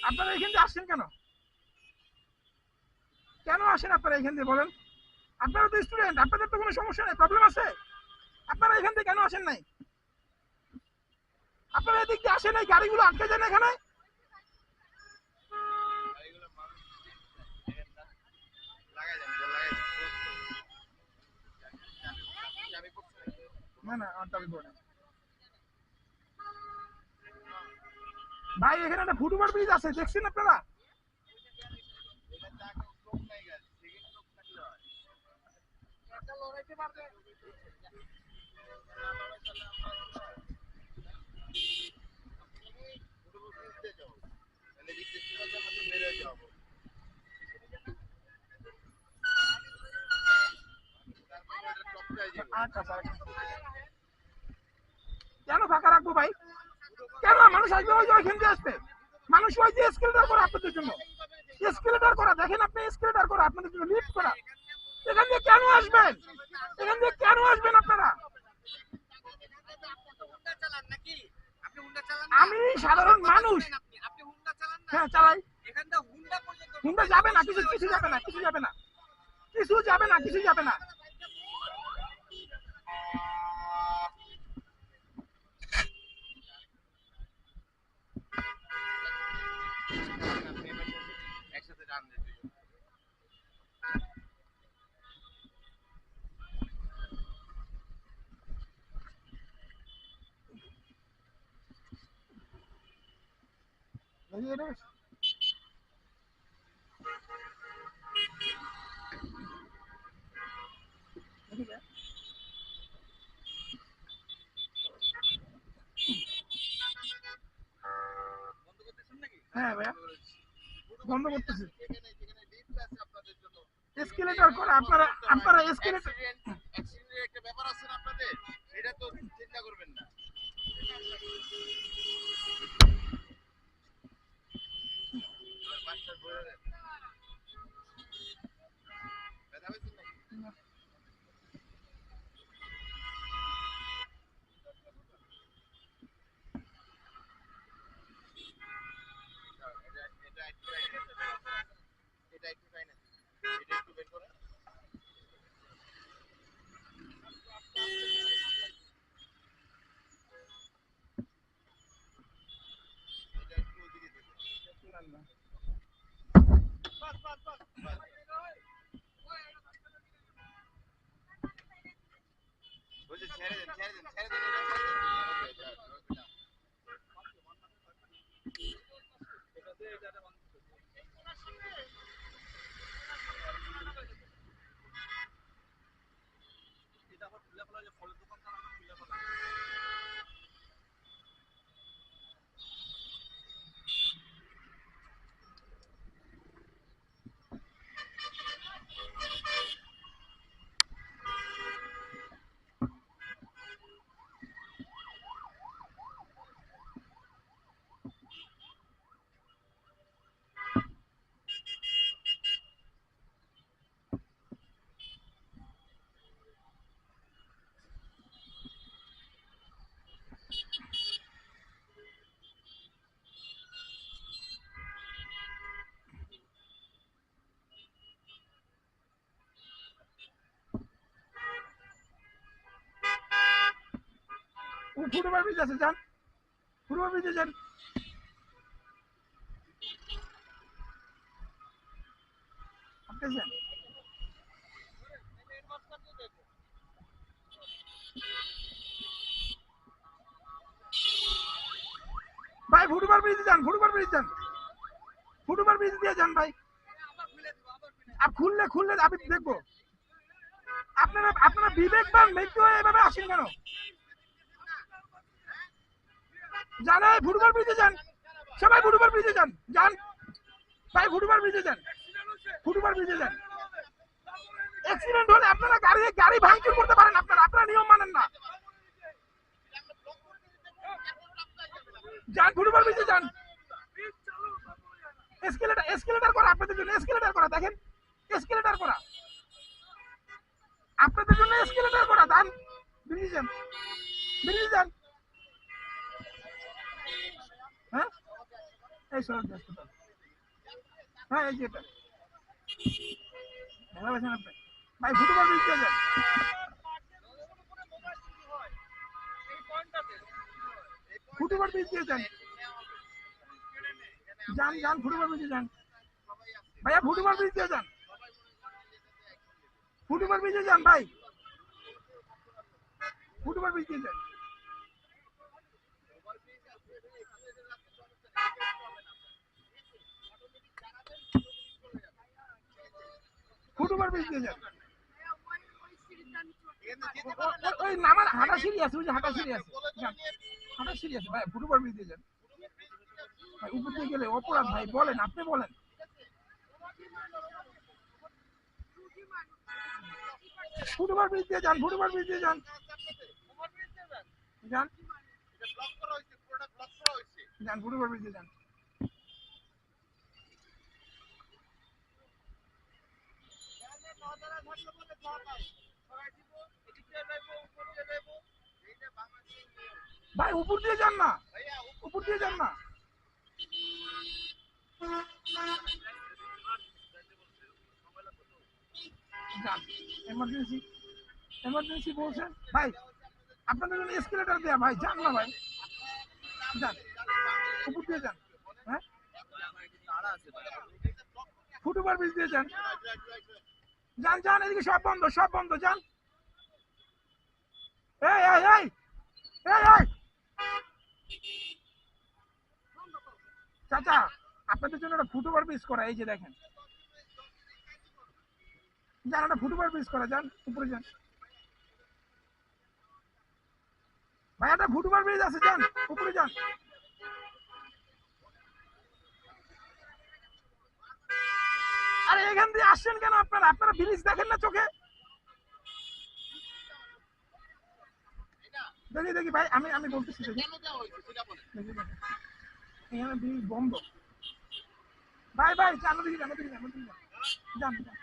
আপনারা এখান দিয়ে আসছেন কেন? কেন আসেন আপনারা এখান দিয়ে বলেন? আপনারা তো স্টুডেন্ট, আপনাদের তো কোনো সমস্যা নেই, প্রবলেম আছে? আপনারা এখান থেকে কেন আসেন নাই? আপনারা এদিক দিয়ে আসেন, এই গাড়িগুলো আটকে যায় না এখানে? না না, দাবি করে ভাই, এখানে একটা ফুটওভার ব্রিজ আছে, দেখছেন আপনারা? আচ্ছা কেন ফাঁকা রাখবো ভাই? কেন মানুষ আসবে ওই যে ওইখান দিয়ে আসবে? মানুষ ওই যে এসকেলেটর করা আপনাদের জন্য, এসকেলেটর করা, দেখেন আপনি, এসকেলেটর করা আপনাদের জন্য, লিফট করা। এখান দিয়ে কেন আসবেন? এখান দিয়ে কেন আসবেন আপনারা? আমি সাধারণ মানুষ। হ্যাঁ চালাই। হুন্ডা যাবে না, কিছু কিছু যাবে না, কিছু যাবে না, কিছু যাবে না, কিছু যাবে না। হ্যাঁ ভাইয়া, বন্ধ করতেছি। এসকেলেটর করা আপনারা, আপনারা এসকেলেটর একটা ব্যাপার আছে না আপনাদের, এটা তো চিন্তা করবেন না। ফুটওভার ব্রিজ আছে, যান ফুটওভার ব্রিজে যান। আপনি যান ভাই, ফুটওভার ব্রিজে যান, ফুটওভার ব্রিজ যান, ফুটওভার ব্রিজ দিয়ে যান ভাই। আর খুললে খুললে আমি দেখবো। আপনারা আপনারা বিবেকবান ব্যক্তি হয়ে এভাবে আসেন কেন? যান এই ফুটওভার ব্রিজে যান, সবাই ফুটওভার ব্রিজে যান, যান ভাই, ফুটওভার ব্রিজে যান, ফুটওভার ব্রিজে যান। অ্যাক্সিডেন্ট হলে আপনারা গাড়ি গাড়ি ভাঙচুর করতে পারেন, আপনারা আপনারা নিয়ম মানেন না। যান ফুটওভার ব্রিজে যান। এসকেলেটর এসকেলেটর করা আপনাদের জন্য, এসকেলেটর করা, দেখেন এসকেলেটর করা আপনাদের জন্য, এসকেলেটর করা। যান ব্রিজে যান, ব্রিজে যান। হ্যাঁ এই সরল হাসপাতাল। হ্যাঁ এই যে এটা দেখা পাচ্ছেন আপনি ভাই ফুটবল ব্রিজ দিয়ে যান। ফুটবল ব্রিজ দিয়ে যান, যান যান ফুটবল ব্রিজে যান ভাইয়া, ফুটবল ব্রিজ দিয়ে যান, ফুটবল ব্রিজে যান ভাই, ফুটবল ব্রিজ দিয়ে যান। ফুটবল ব্রিজ দিয়ে যান, ওই নামার হাঁটা সিঁড়ি আছে, ওই যে হাঁটা সিঁড়ি আছে, যান হাঁটা সিঁড়ি আছে ভাই, ফুটবল ব্রিজ দিয়ে যান ভাই। উপর দিয়ে গেলে অপরাধ ভাই, বলেন আপনি বলেন। ফুটবল ব্রিজ দিয়ে যান, ফুটবল ব্রিজ দিয়ে যান, যান যান ফুটবল ব্রিজ দিয়ে যান। ভাই উপর দিয়ে যান না, উপর দিয়ে যান না। যান এমার্জেন্সি, এমার্জেন্সি বলছেন ভাই, আপনাদের জন্য এসকেলেটর দেয়া ভাই, যান না ভাই, যান উপর দিয়ে যান। হ্যাঁ ফুটওভার ব্রিজ দিয়ে যান, যান যান, এদিকে সব বন্ধ, সব বন্ধ, যান। এই এই এই এই এই চাচা, আপনাদের জন্য একটা ফুটওভার ব্রিজ করা, এই যে দেখেন, যান একটা ফুটওভার ব্রিজ করা, যান উপরে যান ভাই, একটা ফুটওভার ব্রিজ আছে, যান উপরে যান। আরে এখান দিয়ে আসছেন কেন আপনারা, আপনারা ব্রিজ দেখেন না চোখে? দেখি দেখি ভাই, আমি আমি বলতেছি, দেখি এখানে ব্রিজ বন্ধ ভাই, ভাই জানো দেখি, জানো দেখি, জানো দেখি, যান যান।